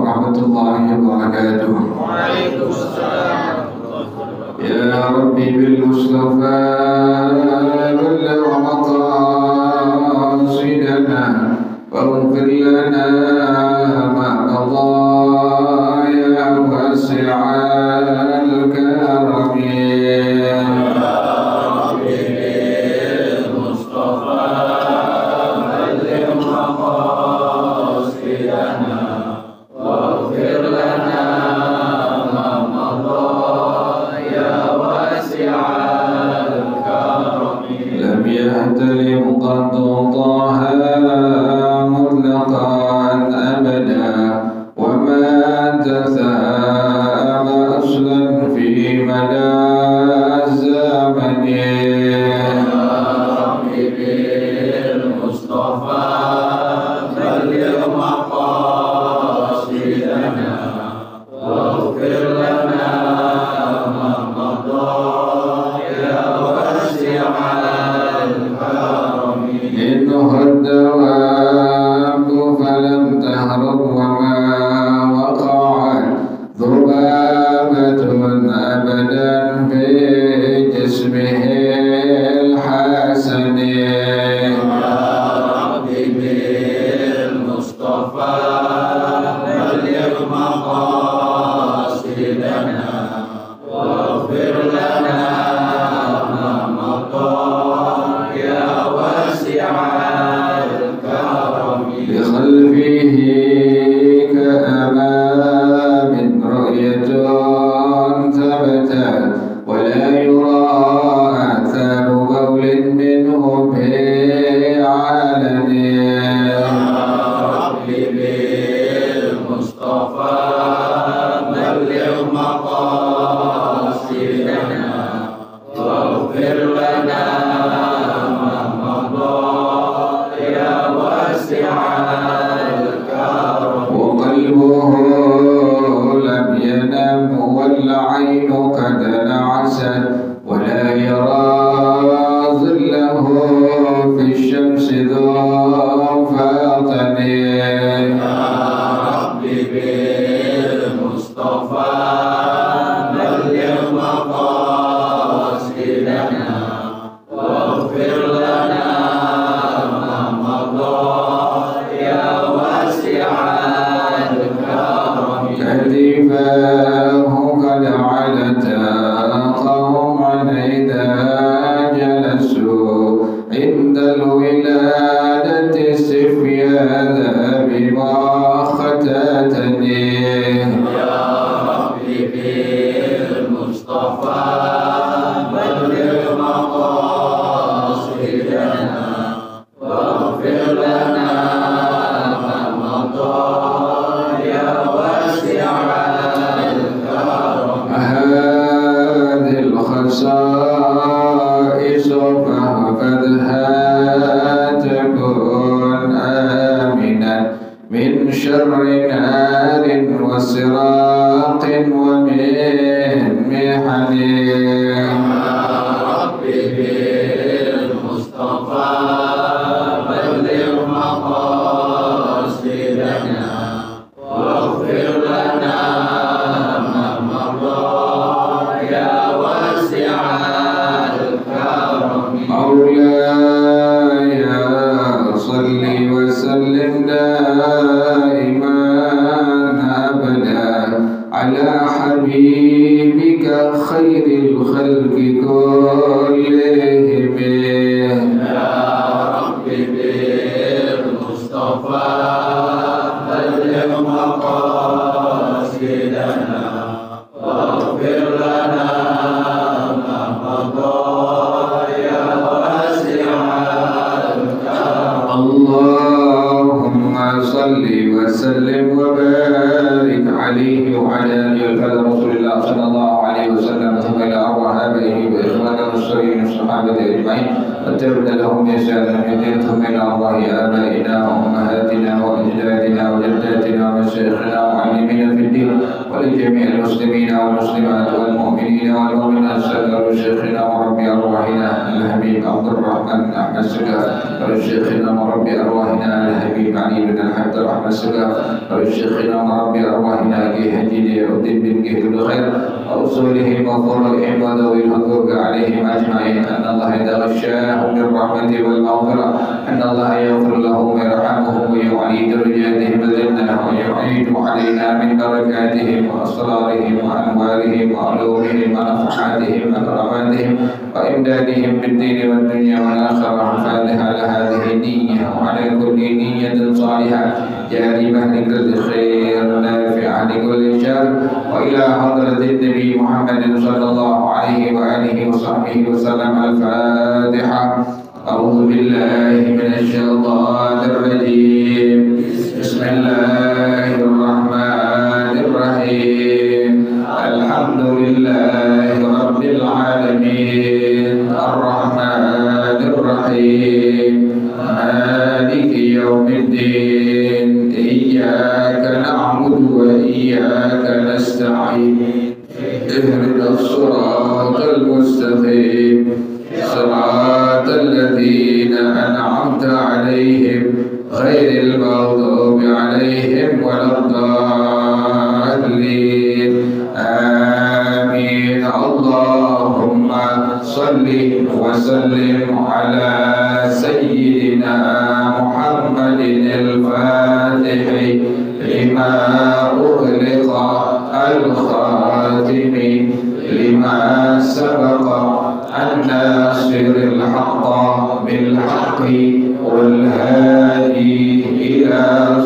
warahmatullahi wabarakatuh. Waalaikumsalam. Ya Rabbi bil Mustafa balligh maqasidana waghfir lana ma madha ya wasi'al karim. ولجميع المسلمين والمسلمات والمؤمنين المؤمنين والمؤمنات سادة شيخنا وربي أرواحنا الحبيب عبد الرحمن أحمد سقاف شيخنا وربي أرواحنا الحبيب علي بن الحمد الرحمن سقاف شيخنا وربي أرواحنا حجي الدين بن جهل الخير أصولهم وفروعهم وذوي الحقوق عليهم أجمعين أن الله يتغشاهم بالرحمة والمغفرة أن الله يغفر لهم ويرحمهم ويعلي درجاتهم الجنة ويعيد علينا من بركاتهم وأسرارهم وأنوارهم وعلومهم ونفحاتهم وكراماتهم وإمدادهم بالدين والدنيا والآخرة. الفاتحة على هذه النية وعلى كل نية صالحة جالبة لكل خير نافعة لكل شر وإلى حضرة النبي محمد صلى الله عليه وآله وصحبه وسلم. الفاتحة. أعوذ بالله من الشيطان الرجيم. بسم الله الرحمن الرحيم. الحمد لله رب العالمين الرحمن الرحيم مالك يوم الدين إياك نعبد وإياك نستعين اهدنا الصراط المستقيم صراط الذين أنعمت عليهم غير المغضوب عليهم ولا الضالين آمين. اللهم صل وسلم على سيدنا محمد الفاتح لما أغلق الخاتم لما سبق الناصر الحق بالحق والهادي إلى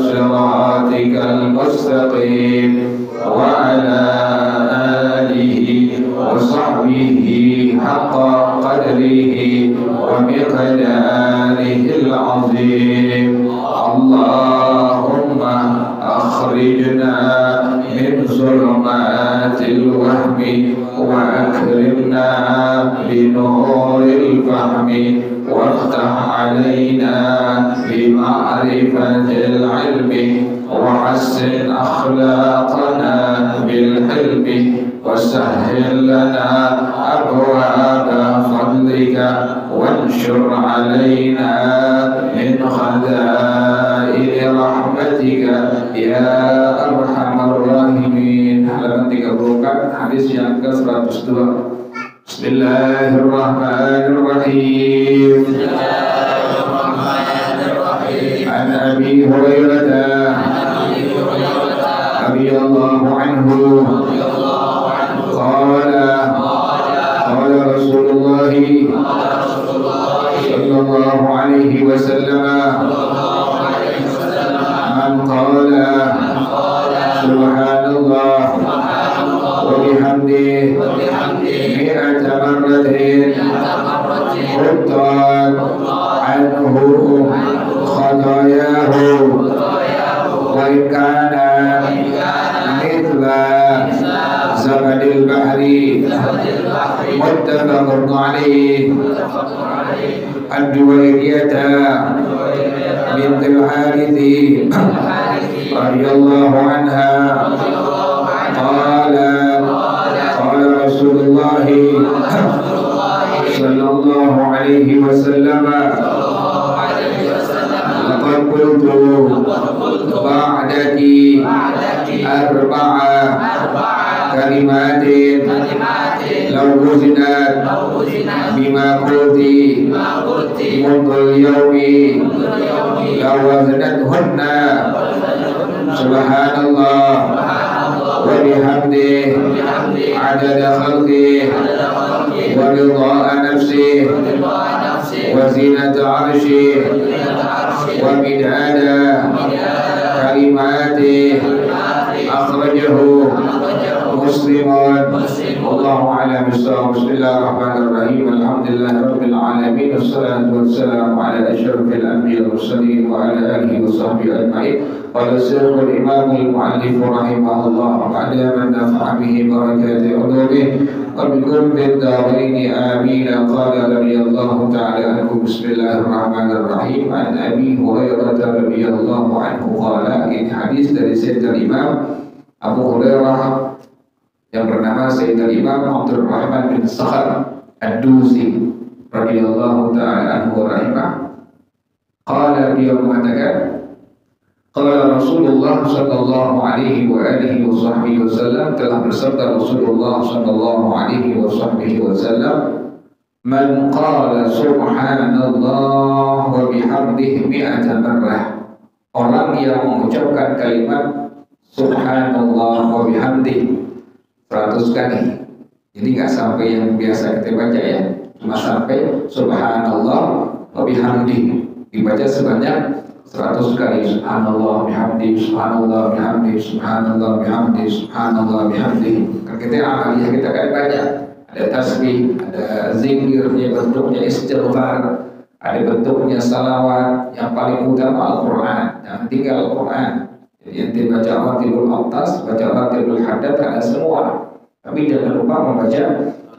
صراطك المستقيم وعلى آله وصحبه حق قدره ومقداره العظيم. اللهم أخرجنا من ظلمات الوهم وأكرمنا بنور الفهم وافتح علينا بمعرفة العلم وحسن أخلاقنا بالحلم وسهل لنا أبواب فضلك وانشر علينا من خزائن رحمتك يا أرحم الراحمين. Halaman 34 hadis yang ke-102. Bismillahirrahmanirrahim. An Abi Hurairah radhiyallahu anhu qala qala Rasulullah sallallahu alaihi wasallam man qala subhanallah wa bihamdihi mi'ata marratin huttat anhu khatayahu wa in kana mithla zabadil bahri muttafaqun alayhi. Ad-Duwairiyata bintul Harithi radhiyallahu anha qala qala Rasulullah sallallahu alaihi wasallam laqad qultu ba'daki arba'a kalimatin law wuzinat bima qulti mudul yawmi law waznatuhunna subhanallah wa bihamdihi adada khalqihi wa ridha nafsihi wa zinata arshihi wa midada kalimatihi akhrajahu Muslimun. Wallahu a'lam bissawab. Bismillahirrahmanirrahim. Alhamdulillahi rabbil alamin. Wassalatu wassalamu ala asyrafil anbiya'i wal mursalin wa ala alihi wa sahbihi ajma'in. Qala Syekhul Imam al-Mu'allif rahimahullah ba'da man nafa'a bihi barakati ulumihi wa bikum fid darain amin. Qala radhiyallahu ta'ala anhu. Bismillahirrahmanirrahim. An Abi Hurairah radhiyallahu anhu qala, ini hadis dari Sayyidina Imam Abu Hurairah yang bernama Sayyidina Imam Abdurrahman bin Sakhar Ad-Dusi radhiyallahu ta'ala anhu wa rahimah. Qala, beliau mengatakan, qala Rasulullah sallallahu alaihi wa alihi wa sahbihi wasallam, telah bersabda Rasulullah sallallahu alaihi wa sahbihi wasallam, man qala subhanallah wa bihamdihi mi'ata marrah, orang yang mengucapkan kalimat subhanallah wa bihamdihi 100 kali. Jadi nggak sampai yang biasa kita baca ya, cuma sampai subhanallah wa bihamdihi, dibaca sebanyak 100 kali. Subhanallah bihamdihi, subhanallah bihamdihi, subhanallah bihamdihi, subhanallah bihamdihi. Kan kita amaliyah kita kan banyak. Ada tasbih, ada zikir, yang bentuknya istighfar, ada bentuknya salawat. Yang paling utama Al-Quran, jangan tinggal Al-Quran. Jadi yang dibaca Ratibul Atas, baca Ratibul Hadad, ada semua. Tapi jangan lupa membaca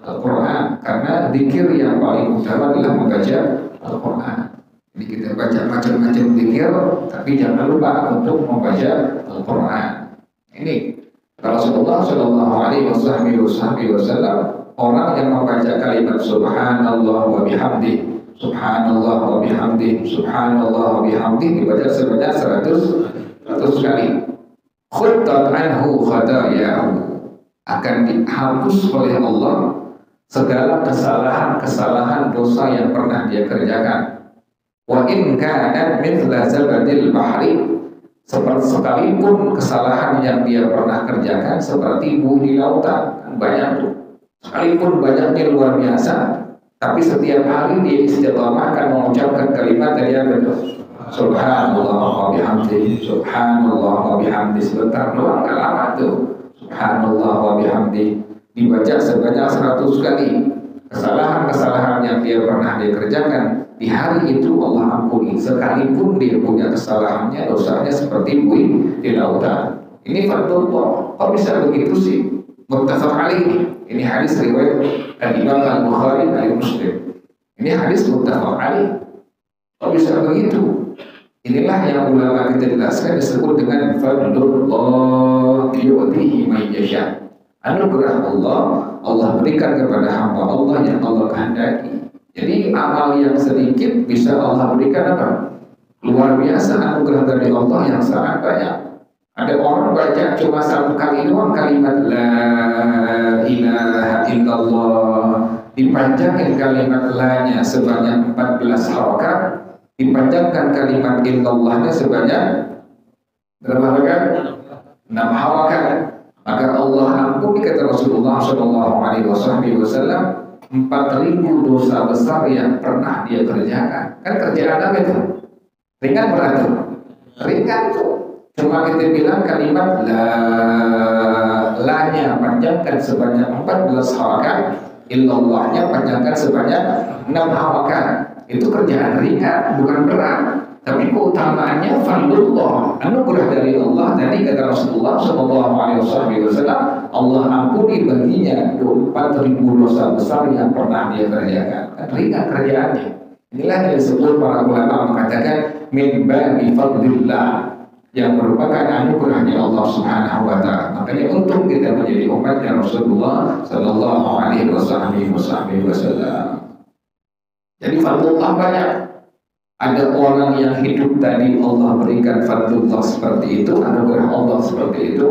Al-Quran, karena zikir yang paling utama adalah membaca Al-Quran. Jadi kita baca macam-macam zikir, tapi jangan lupa untuk membaca Al-Quran. Ini Rasulullah Shallallahu Alaihi Wasallam, orang yang membaca kalimat subhanallah wa bihamdi, subhanallah wa bihamdi, subhanallah wa bihamdi, dibaca sebanyak 100 kali. Khuttat anhu khatayahu, akan dihapus oleh Allah segala kesalahan dosa yang pernah dia kerjakan. Wa in kana mithla zabadil bahri, sekalipun kesalahan yang dia pernah kerjakan seperti buih di lautan, banyak tuh. Sekalipun banyaknya luar biasa, tapi setiap hari dia istiqamah akan mengucapkan kalimat dari apa itu? Subhanallah wa bihamdi, subhanallah wa bihamdi. Sebentar doang, gak lama tuh. Subhanallah wa bihamdi, dibaca sebanyak 100 kali. Kesalahan-kesalahan yang dia pernah dia kerjakan di hari itu Allah ampuni, sekalipun dia punya kesalahannya, dosanya seperti buih di lautan. Ini fardullah. Kok bisa begitu sih? Muttafaq alaih. Ini hadis riwayat Al-Imam Al-Bukhari dan Muslim. Ini hadis muttafaq alaih. Kok bisa begitu? Inilah yang ulama kita jelaskan disebut dengan fardullah yu'tihi man yasha. Anugerah Allah berikan kepada hamba Allah yang Allah kehendaki. Jadi amal yang sedikit bisa Allah berikan apa? Luar biasa anugerah dari Allah yang sangat banyak. Ada orang baca cuma 1 kali doang kalimat la ilaha illallah, dipanjangkan kalimat la-nya sebanyak 14 harakat, dipanjangkan kalimat illallahnya sebanyak berapa harakat? 6 harakat. Maka Allah ampuni, kata Rasulullah Shallallahu Alaihi Wasallam, 4.000 dosa besar yang pernah dia kerjakan. Kan kerjaan apa itu? Ringan berat? Ringan tuh. Cuma kita bilang kalimat la-nya panjangkan sebanyak 14 harakat, illallahnya panjangkan sebanyak 6 harakat. Itu kerjaan ringan, bukan berat. Tapi keutamaannya fardullah, anugerah dari Allah. Tadi kata Rasulullah SAW, Allah ampuni baginya 4.000 dosa besar yang pernah dia kerjakan. Kan ringan kerjaannya. Inilah yang disebut para ulama mengatakan min babi fadlillah, yang merupakan anugerahnya Allah Subhanahu wa Ta'ala. Makanya untung kita menjadi umatnya Rasulullah Sallallahu Alaihi Wasallam. Jadi fardullah banyak. Ada orang yang hidup tadi Allah berikan fardullah seperti itu, anugerah Allah seperti itu.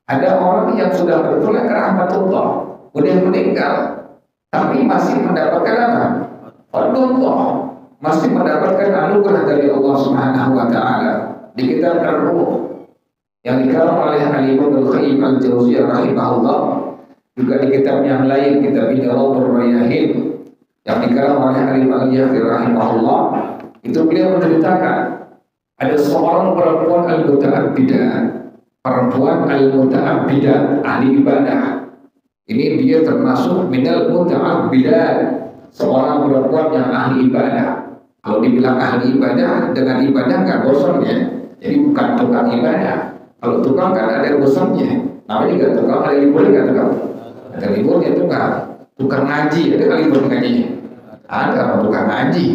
Ada orang yang sudah bertolak ke rahmatullah, udah meninggal, tapi masih mendapatkan apa? Fardullah, masih mendapatkan anugerah dari Allah Subhanahu wa Ta'ala. Di kitab Ar-Ruh yang dikarang oleh Al-Imam Al-Qayyim Al-Jauziyah rahimahullah, juga di kitab yang lain, kitab Rawdatur Rayyahin yang dikarang oleh Al-Imam Al-Yafi rahimahullah, itu beliau menceritakan ada seorang perempuan al-muta'abbidah, ahli ibadah. Ini dia termasuk minal muta'abbidah, seorang perempuan yang ahli ibadah. Kalau dibilang ahli ibadah, dengan ibadah nggak bosan ya. Jadi bukan tukang ibadah. Kalau tukang kan ada bosannya. Namanya juga tukang, ada liburnya nggak tukang? Ada liburnya itu nggak. Tukang ngaji, ada kali libur ngajinya? Ada tukang ngaji.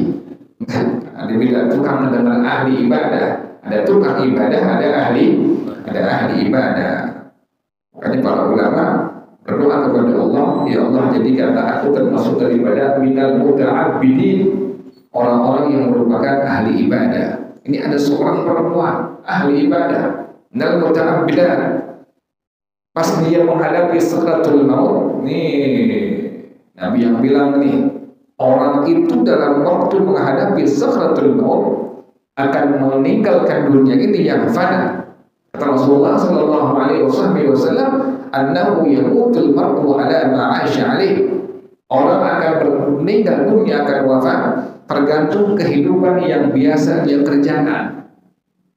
Ada bila tukang dengan ahli ibadah. Ada tukang ibadah, ada ahli ibadah. Makanya para ulama kepada Allah, ya Allah jadikanlah aku termasuk daripada minal muta'abbidin, orang-orang yang merupakan ahli ibadah. Ini ada seorang perempuan ahli ibadah, minal muta'abbidat. Pas dia menghadapi sakratul maut, nih Nabi yang bilang nih, orang itu dalam waktu menghadapi sakratul maut akan meninggalkan dunia ini yang fana. Kata Rasulullah sallallahu alaihi wasallam, annahu yamutul mar'u ala ma 'asha alaih. Orang akan meninggal dunia, akan wafat tergantung kehidupan yang biasa dia kerjakan.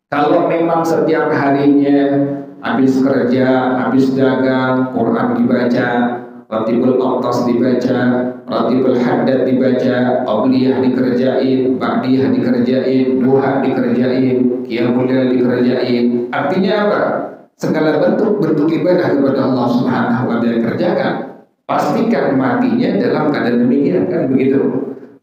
Kalau memang setiap harinya habis kerja, habis dagang, Quran dibaca, Ratibul Aqtas dibaca, Ratibul Haddad dibaca, Qabliyah dikerjain, Ba'diyah dikerjain, Duha dikerjain, Qiyamul Lail dikerjain. Artinya apa? Segala bentuk ibadah kepada Allah Subhanahu wa taala kerjakan. Pastikan matinya dalam keadaan demikian, kan begitu?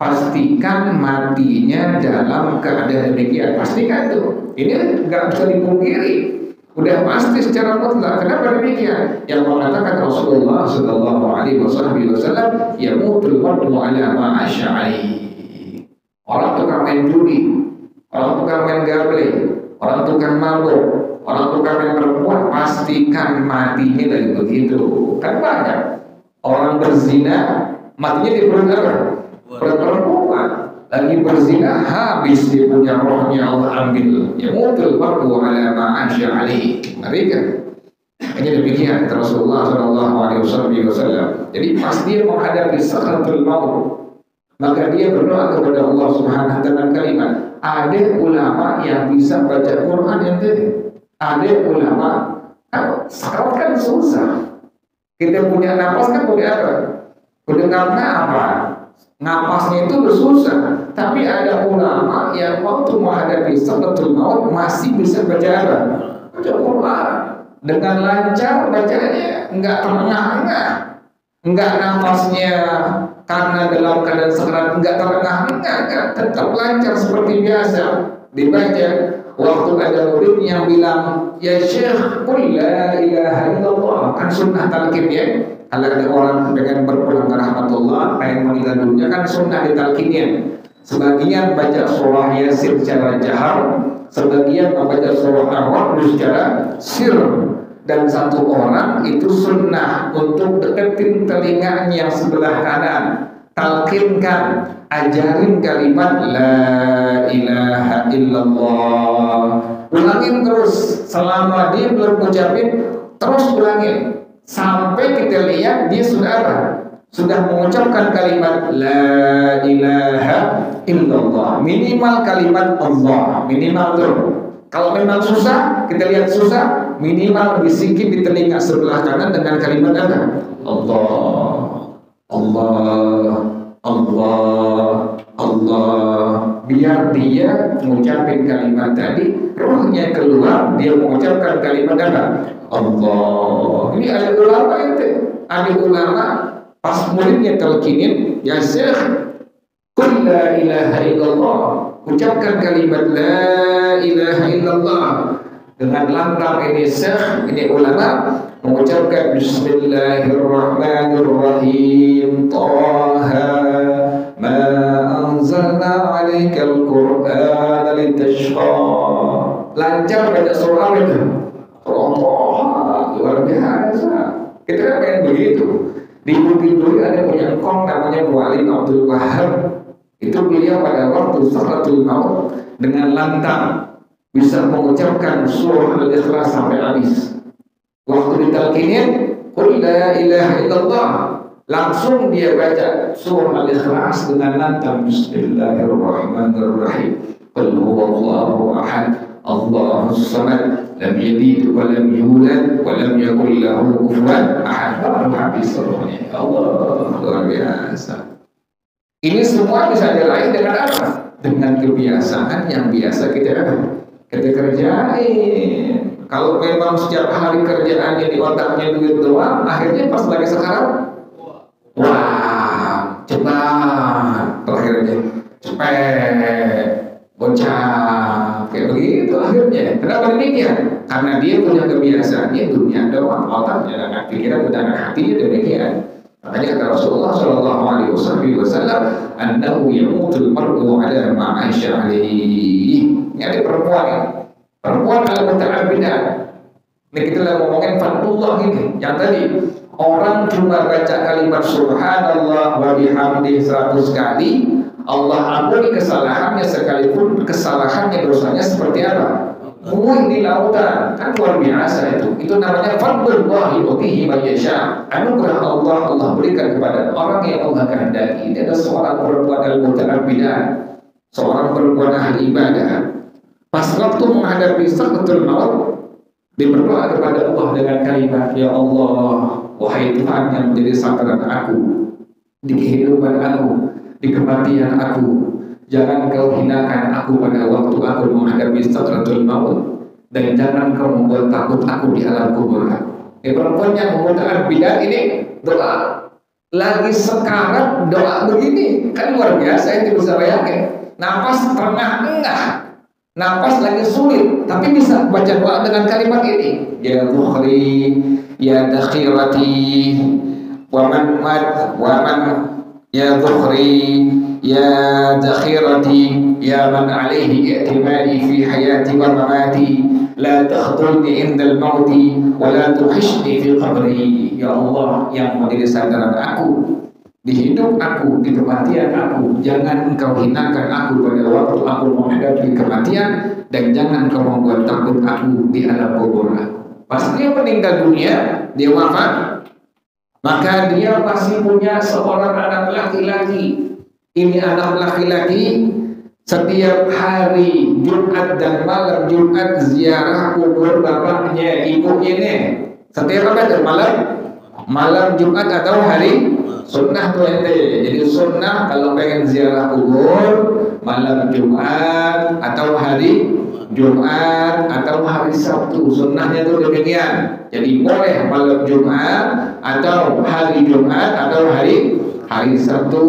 Pastikan matinya dalam keadaan demikian. Pastikan itu. Ini nggak bisa dipungkiri. Udah pasti secara mutlak. Kenapa demikian? Yang mengatakan Rasulullah sallallahu alaihi wasallam, yamutul mar'u ala ma 'asha alaihi. Orang tukang main judi, orang tukang main gable, orang tukang mabuk, orang tukang main perempuan, pastikan matinya dari begitu. Kan banyak orang berzina, matinya di perut apa? Perut perempuan. Lagi berzina, habis dia punya rohnya Allah ambil. Ya mutul mar'u ala ma 'asha alaihi. Ngerikan. Hanya demikian kata Rasulullah sallallahu alaihi wasallam. Jadi pas dia menghadapi sakratul maut, maka dia berdoa kepada Allah Subhanahu wa taala kalimat. Ada ulama yang bisa baca Quran yang tadi. Ada ulama, sakrat kan susah. Kita punya napas kan punya apa? Punya apa? Napasnya itu susah. Tapi ada ulama yang waktu menghadapi sakratul maut masih bisa baca apa? Baca Quran dengan lancar bacanya, enggak terengah-engah, enggak napasnya karena dalam keadaan sakrat enggak terengah-engah, tetap lancar seperti biasa dibaca. Waktu ada murid yang bilang, ya Syekh, qul la ilaha illallah, kan sunnah talqin ya. Kalau ada orang dengan berpulang ke rahmatullah, pengen meninggal dunia kan sunnah ditalkinnya. Sebagian baca surah Yasin secara jahar, sebagian membaca surah Ar-Ra'd secara sir. Dan satu orang itu sunnah untuk deketin telinganya yang sebelah kanan, talkinkan, ajarin kalimat la ilaha illallah, ulangin terus selama dia belum ucapin, terus ulangin sampai kita lihat dia sudah apa? Sudah mengucapkan kalimat la ilaha illallah, minimal kalimat Allah, minimal tuh. Kalau memang susah, kita lihat susah, minimal bisikin di telinga sebelah kanan dengan kalimat apa? Allah, Allah, Allah, Allah. Biar dia mengucapkan kalimat tadi, rohnya keluar, dia mengucapkan kalimat apa? Allah. Ini ada ulama itu, ada ulama pas muridnya talqinin, ya Syekh, qul la ilaha illallah, ucapkan kalimat la ilaha illallah dengan lantang. Ini Syekh, ini ulama mengucapkan bismillahirrahmanirrahim, Taha ma anzalna 'alaikal qur'ana litashqa. Lancar baca surah itu. Luar biasa. Kita kan pengen begitu. Di Bukit Duri ada punya engkong namanya Mu'alim Abdul Wahab. Itu beliau pada waktu sakratul maut dengan lantang bisa mengucapkan surah Al-Ikhlas sampai habis. Waktu ditalkinin, qul la ilaha illallah, langsung dia baca surah Al-Ikhlas dengan lantang, bismillahirrahmanirrahim, qul huwallahu ahad, Allahus samad, lam yalid wa lam yulad wa lam yakul lahu kufuwan ahad. Habis surahnya. Allah, luar biasa. Ini semua bisa diraih dengan apa? Dengan kebiasaan yang biasa kita kerjain. Kalau memang setiap hari kerjaannya di otaknya duit doang, akhirnya pas lagi sekarang, wah, cepat, terakhirnya cepet, bocah, kayak begitu akhirnya. Kenapa demikian? Karena dia punya kebiasaannya dunia doang, otaknya dengan pikiran dan hatinya demikian. Makanya kata Rasulullah Shallallahu Alaihi Wasallam, "Annahu yamutul mar'u ala ma 'asha 'alaihi." Ini ada perempuan al-muta'abbidah. Ini kita lagi ngomongin fadlullah ini. Yang tadi orang cuma baca kalimat subhanallah wa bihamdihi 100 kali, Allah ampuni kesalahannya sekalipun kesalahannya dosanya seperti apa? Buih di lautan, kan luar biasa itu. Itu namanya fadlullah yu'tihi man yasha. Anugerah Allah berikan kepada orang yang Allah kehendaki. Ini adalah seorang perempuan al-muta'abbidah, seorang perempuan ahli ibadah. Pas waktu menghadapi sakratul maut, dia berdoa kepada Allah dengan kalimat, "Ya Allah, wahai Tuhan yang menjadi sandaran aku di kehidupan aku, di kematian aku, jangan kau hinakan aku pada waktu aku menghadapi sakratul maut, dan jangan kau membuat takut aku di alam kubur." Ini perempuan yang muta'abbidah ini doa lagi sekarat, doa begini kan luar biasa. Itu bisa bayangin, napas engah, napas lagi sulit, tapi bisa baca doa dengan kalimat ini, "Ya dhukhri, ya dakhirati, wa man ya dhukhri, ya dakhirati, ya man alaihi i'timadi fi hayati wa mamati, la takhdulni indal mauti, wa la tuhishni fi qabri." Ya Allah yang menjadi sandaran aku di hidup aku, di kematian aku, jangan engkau hinakan aku pada waktu aku menghadapi kematian, dan jangan kau membuat takut aku di alam kubur. Pas dia meninggal dunia, dia wafat, maka dia masih punya seorang anak laki-laki. Ini anak laki-laki setiap hari Jumat dan malam Jumat ziarah kubur bapaknya, ibunya nih. Setiap apa itu? Malam Jumat atau hari sunnah tuh ente. Jadi sunnah kalau pengen ziarah kubur malam Jumat atau hari Jumat atau hari Sabtu. Sunnahnya tuh demikian. Jadi boleh malam Jumat atau hari Jumat atau hari Sabtu.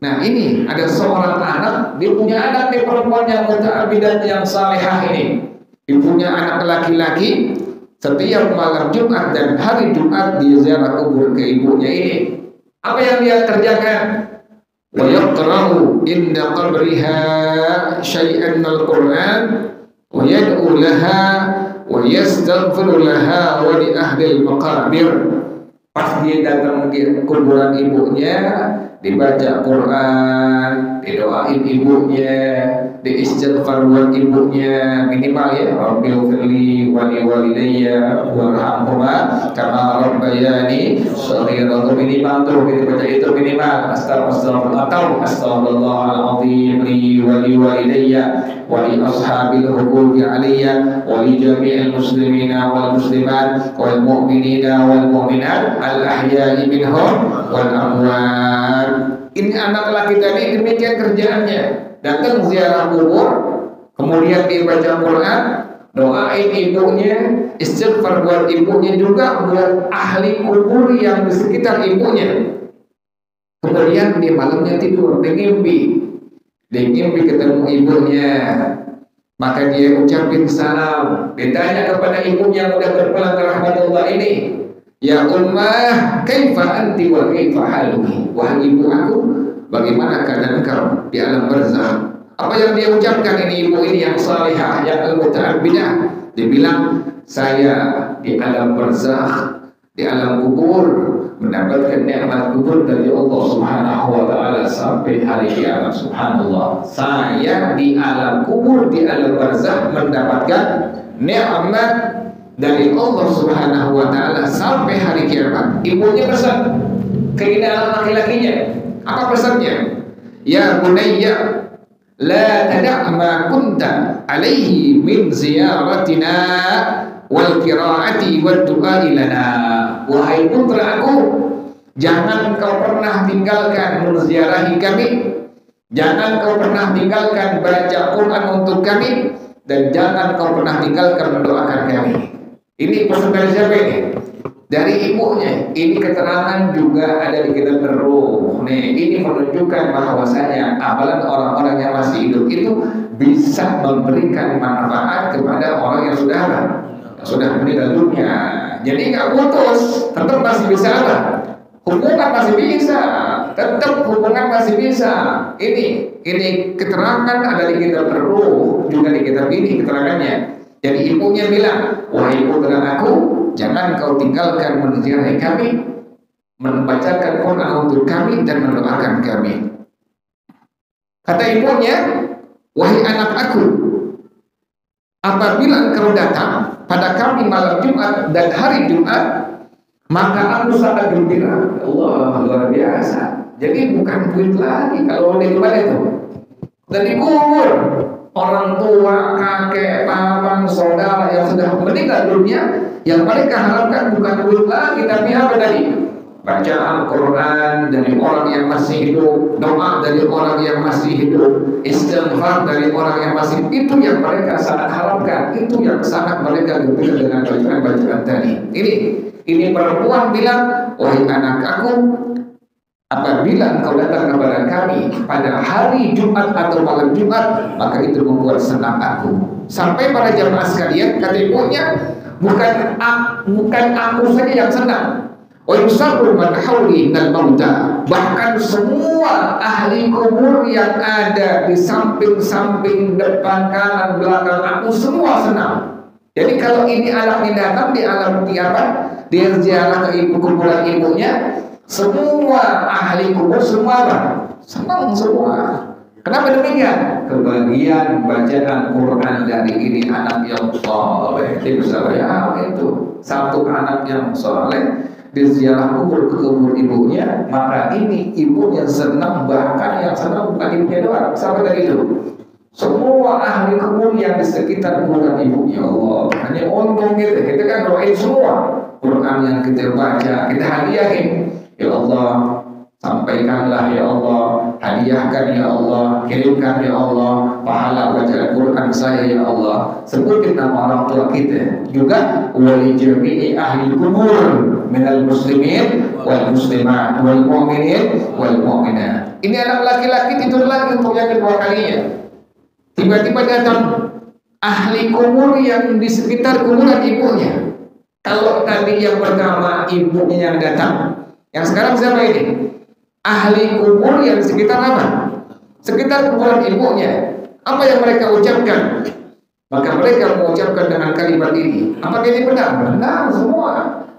Nah ini ada seorang anak, dia punya anak nih perempuan yang muta'abbidah yang salihah ini. Dia punya anak laki-laki. Setiap malam Jumat dan hari Jumat dia ziarah kubur ke ibunya ini. Apa yang dia kerjakan? Wa yaqra'u inda qabriha syai'an al-Qur'an wa yad'u laha wa yastaghfiru laha wa li ahli al-maqabir. Pas dia datang ke kuburan ibunya, dibaca Quran, didoain ibunya, diistighfar buat ibunya, minimal ya, Rabbighfirli wa li walidayya warhamhuma kama rabbayani shaghira. Minimal tuh kita baca itu minimal astaghfirullah atau astaghfirullahal azim li wa li walidayya wa li ashabil huquqi alayya wa li jami'il muslimina wal muslimat wal mu'minina wal mu'minat al ahya'i minhum wal amwat. Ini anak laki tadi demikian kerjaannya, datang ziarah kubur, kemudian dia baca Quran, doain ibunya, istighfar buat ibunya, juga buat ahli kubur yang di sekitar ibunya. Kemudian di malamnya tidur, dia ngimpi ketemu ibunya, maka dia ucapin salam, ditanya kepada ibunya yang udah berpulang ke rahmatullah ini, "Ya ummah, kaifa anti wa kaifa haluki?" Wahai ibu aku, bagaimana keadaan engkau di alam barzakh? Apa yang dia ucapkan ini ibu ini yang salihah, yang al-muta'abbidah? Dia bilang, saya di alam barzakh, di alam kubur, mendapatkan nikmat kubur dari Allah Subhanahu wa taala sampai hari kiamat. Subhanallah. Saya di alam kubur, di alam barzakh mendapatkan nikmat dari Allah Subhanahu wa taala sampai hari kiamat. Ibunya pesan keinginan laki-lakinya. Apa pesannya? Ya bunayya la tada' ma kunta alaihi min ziyaratina wal qiraati wad du'a lana. Wahai putraku, jangan kau pernah tinggalkan menziarahi kami, jangan kau pernah tinggalkan baca Quran untuk kami, dan jangan kau pernah tinggalkan mendoakan kami. Ini pesan dari siapa ini? Dari ibunya. Ini keterangan juga ada di kitab Ar-Ruh. Nih, ini menunjukkan bahwasanya amalan orang-orang yang masih hidup itu bisa memberikan manfaat kepada orang yang sudah meninggal dunia. Jadi nggak putus, tetap masih bisa apa? Hubungan masih bisa, tetap hubungan masih bisa. Ini keterangan ada di kitab Ar-Ruh, juga di kitab ini keterangannya. Jadi ibunya bilang, wahai putra aku, jangan kau tinggalkan menziarahi kami, membacakan Quran untuk kami dan mendoakan kami. Kata ibunya, wahai anak aku, apabila engkau datang pada kami malam Jumat dan hari Jumat, maka aku sangat gembira. Allah, luar biasa. Jadi bukan duit lagi kalau udah di mana itu. Dan dikubur orang tua, kakek, paman, saudara yang sudah meninggal dunia, yang mereka harapkan bukan duit lagi, tapi apa tadi? Bacaan Quran dari orang yang masih hidup, doa dari orang yang masih hidup, istighfar dari orang yang masih hidup. Itu yang mereka sangat harapkan, itu yang sangat mereka gembira dengan bacaan-bacaan tadi. Ini perempuan bilang, wahai anak aku, apabila engkau datang kepada kami pada hari Jumat atau malam Jumat, maka itu membuat senang aku. Sampai para jamaah sekalian, kata ibunya, bukan aku saja yang senang. Wa yusabbu man hauli minal mauta, bahkan semua ahli kubur yang ada di samping-samping, depan, kanan, belakang aku semua senang. Jadi kalau ini anaknya datang di alam kiamat, dia ziarah ke kuburan ibunya, semua ahli kubur semua apa? Senang semua. Kenapa demikian? Kebagian bacaan Quran dari ini anak yang soleh. Dia bisa bayang itu. Satu anak yang soleh diziarah kubur ke kubur ibunya, maka ini ibunya senang, bahkan yang senang bukan ibunya doang. Siapa tadi itu? Semua ahli kubur yang di sekitar kuburan ibunya. Allah, hanya untung gitu. Kita kan doain semua Quran yang kita baca, kita hadiahin. Ya Allah, sampaikanlah ya Allah, hadiahkan ya Allah, kirimkan ya Allah pahala bacaan Quran saya ya Allah. Sebutin nama orang tua kita. Juga wali jami'i ahli kubur minal muslimin wal muslimat wal mu'minin wal mu'minat. Ini anak laki-laki tidur lagi untuk yang kedua kalinya. Tiba-tiba datang ahli kubur yang di sekitar kuburan ibunya. Kalau tadi yang pertama ibunya yang datang, yang sekarang siapa ini? Ahli kubur yang sekitar apa? Sekitar kuburan ibunya. Apa yang mereka ucapkan? Maka mereka mengucapkan dengan kalimat ini. Apakah ini benar? Benar semua.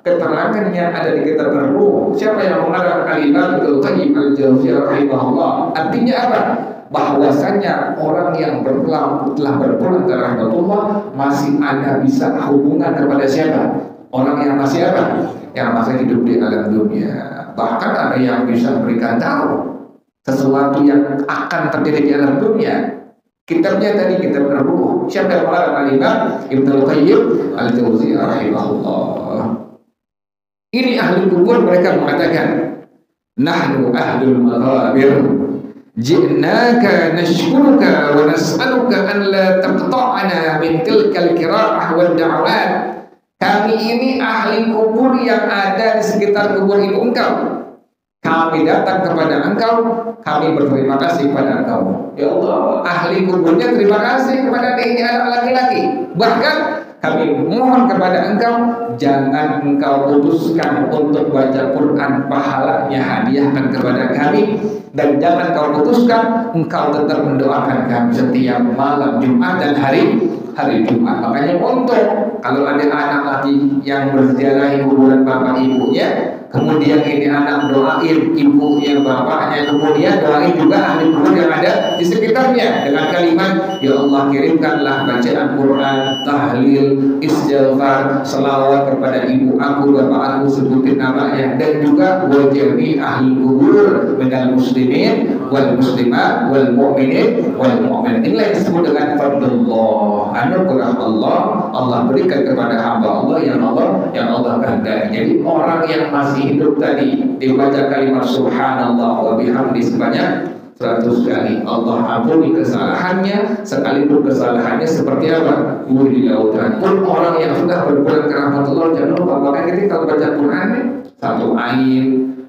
Keterangannya ada di kitab Ar-Ruh. Siapa yang mengarang kalimat Ibnu Qayyim al-Jauziyah rahimahullah? Artinya apa? Bahwasanya orang yang telah berpulang ke rahmatullah masih ada bisa hubungan kepada siapa? Orang yang masih apa? Yang masih hidup di alam dunia. Bahkan ada yang bisa memberikan tahu sesuatu yang akan terjadi di alam dunia. Kitabnya tadi kitab Ar-Ruh. Siapa yang mengarang kalimat? Ibnu Qayyim al-Jauziyah rahimahullah. Ini ahli kubur mereka mengatakan, nahnu ahlul maghabir, ji'naka nashkuruka wa nas'aluka an la taqta'ana min tilkal qira'ah wad da'awat. Kami ini ahli kubur yang ada di sekitar kubur ibu engkau. Kami datang kepada engkau, kami berterima kasih kepada engkau. Ya Allah, ahli kuburnya terima kasih kepada ini anak laki-laki. Bahkan kami mohon kepada engkau, jangan engkau putuskan untuk baca Quran, pahalanya hadiahkan kepada kami. Dan jangan kau putuskan, engkau tetap mendoakan kami setiap malam Jumat dan hari Jumat. Makanya untuk kalau ada anak lagi yang berziarahi kuburan bapak ibunya, kemudian ini anak doain ibunya, bapaknya, kemudian doain juga ahli kubur yang ada di sekitarnya dengan kalimat, ya Allah kirimkanlah bacaan Quran, tahlil, istighfar, selawat kepada ibu aku, bapak aku, sebutin namanya, dan juga wajib ahli kubur minal muslimin wal muslimat wal mu'minin wal mu'minat. Inilah yang disebut dengan fadlullah, anugerah Allah. Allah berikan kepada hamba Allah yang Allah kehendaki. Jadi orang yang masih hidup tadi dibaca kalimat subhanallah wa bihamdi sebanyak 100 kali, Allah ampuni kesalahannya, sekalipun kesalahannya seperti apa? Di lautan. Pun orang yang sudah berpulang ke rahmatullah, jangan lupa, makanya kita kalau baca Quran nih, 1 ain,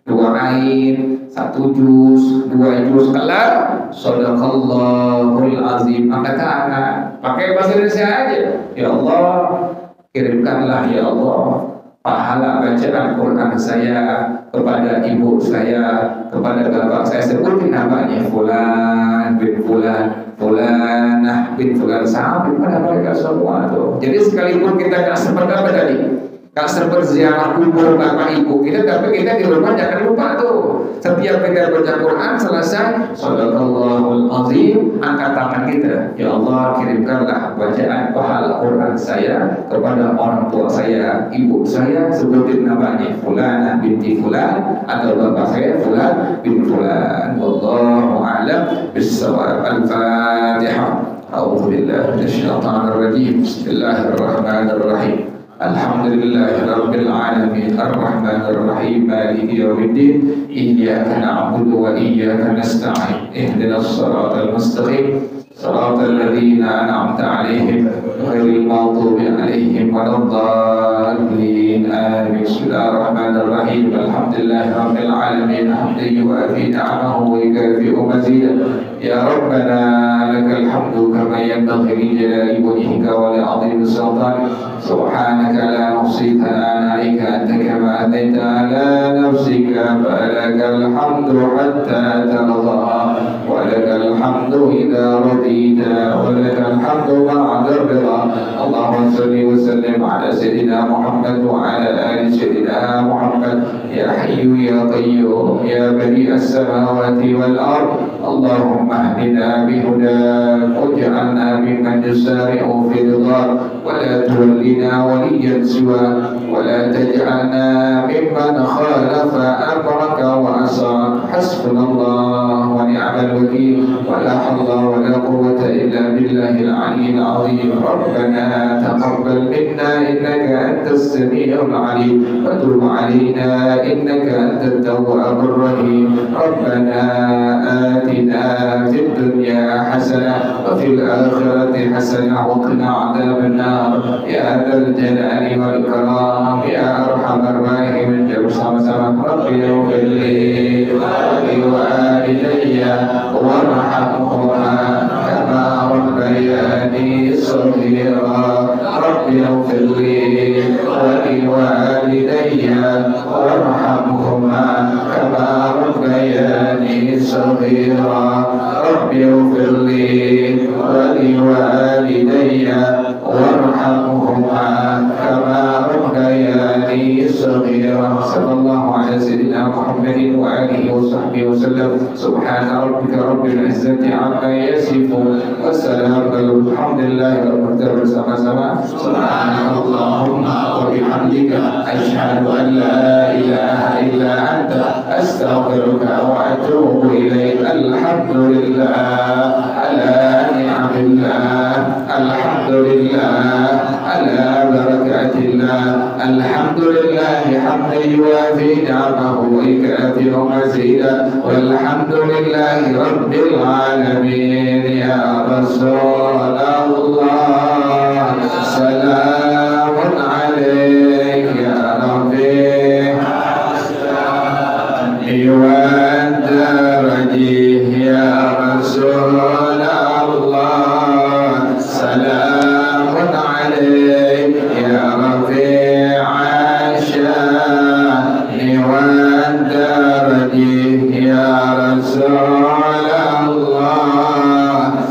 2 ain, 1 juz, 2 juz, kelar, shadaqallahul azim, angkat tangan, pakai bahasa Indonesia aja. Ya Allah, kirimkanlah ya Allah pahala bacaan Quran saya, kepada ibu saya, kepada bapak saya, sebutin namanya fulan bin fulan, fulanah bin fulan, sampai pada mereka semua tuh. Jadi sekalipun kita nggak sempat apa tadi, nggak sempat ziarah kubur bapak ibu kita, tapi kita di rumah jangan lupa tuh, setiap kita baca Quran selesai, Shadaqallahul Azim, angkat tangan kita, ya Allah kirimkanlah bacaan pahala Quran saya kepada orang tua saya, ibu saya, sebutin namanya fulanah binti fulan, atau bapak saya fulan bin fulan. Wallahu a'lam bissawab. Al-Fatihah. A'udzu billahi minasyaitonir rajim. Bismillahirrahmanirrahim. Alhamdulillahi Rabbil Alamin Ar-Rahmanir Rahim Maliki Yawmiddin Iyyaka na'budu wa iyyaka nasta'in Ihdinas siratal mustaqim Siratal ladzina an'amta 'alaihim ghairil maghdubi 'alaihim waladdallin. Amin. Bismillahirrahmanirrahim. Alhamdulillahi Rabbil Alamin hamdan yuwafi ni'amahu wa yukafi'u mazidah. Ya Rabbana lakal hamdu kama yanbaghi li jalali wajhika wa li 'azimi sultanik. Subhanaka la nuhsi thana'an 'alaika anta kama athaita 'ala nafsika falakal hamdu hatta tarda wa lakal hamdu idza radita wa lakal hamdu ba'da ridha. Allahumma salli wa sallim 'ala sayyidina Muhammad wa 'ala ali sayyidina Muhammad. Ya Hayyu ya Qayyum ya Badi'as samawati wal ard. Allahumma اهدنا بهداك واجعلنا ممن يسارع في رضاك ولا تولنا وليا سواك ولا تجعلنا ممن خالف امرك وعصاك. حسبنا الله ونعم الوكيل ولا حول ولا قوة الا بالله العلي العظيم. ربنا تقبل منا انك انت السميع العليم وتب علينا انك انت التواب الرحيم. ربنا آتنا في الدنيا حسنة وفي الآخرة حسنة وقنا عذاب النار يا ذا الجلال والإكرام يا أرحم الراحمين. bersama-sama. Rabbi ighfir li wa walidayya warhamhuma kama rabbayani shaghira. Rabbi ighfir li wa walidayya warhamhuma kama rabbayani shaghira. Rabbi ighfir li wa walidayya warhamhuma kama rabbayani shaghira. Sallallahu ala sayyidina Muhammadin wa alihi wa sahbihi wa sallam. Subhana rabbika rabbil izzati amma yasifun wa salamun alhamdulillahi rabbil alamin. Bersama-sama subhanallahumma wa bihamdika asyhadu an la ilaha illa anta astaghfiruka wa atubu ilaik. Alhamdulillah ala ni'amillah, alhamdulillah ala barakatillah, alhamdulillah hamdan yuwafi ni'amahu wa yukafi'u mazidah, walhamdulillahi rabbil alamin. Ya Rasulullah salamun alaik ya Rafi' wa darajih ya Rasulullah salamun alaik ya Rafi' ashani wa darajih ya Rasulullah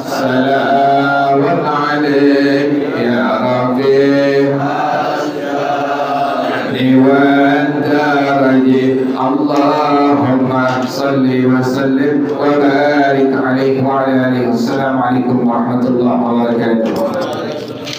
salamun alaik ya Rafi' wa darajih. Allahumma salli wa sallim wa barik alaihi wa ala alihi. Assalamualaikum warahmatullahi wabarakatuh.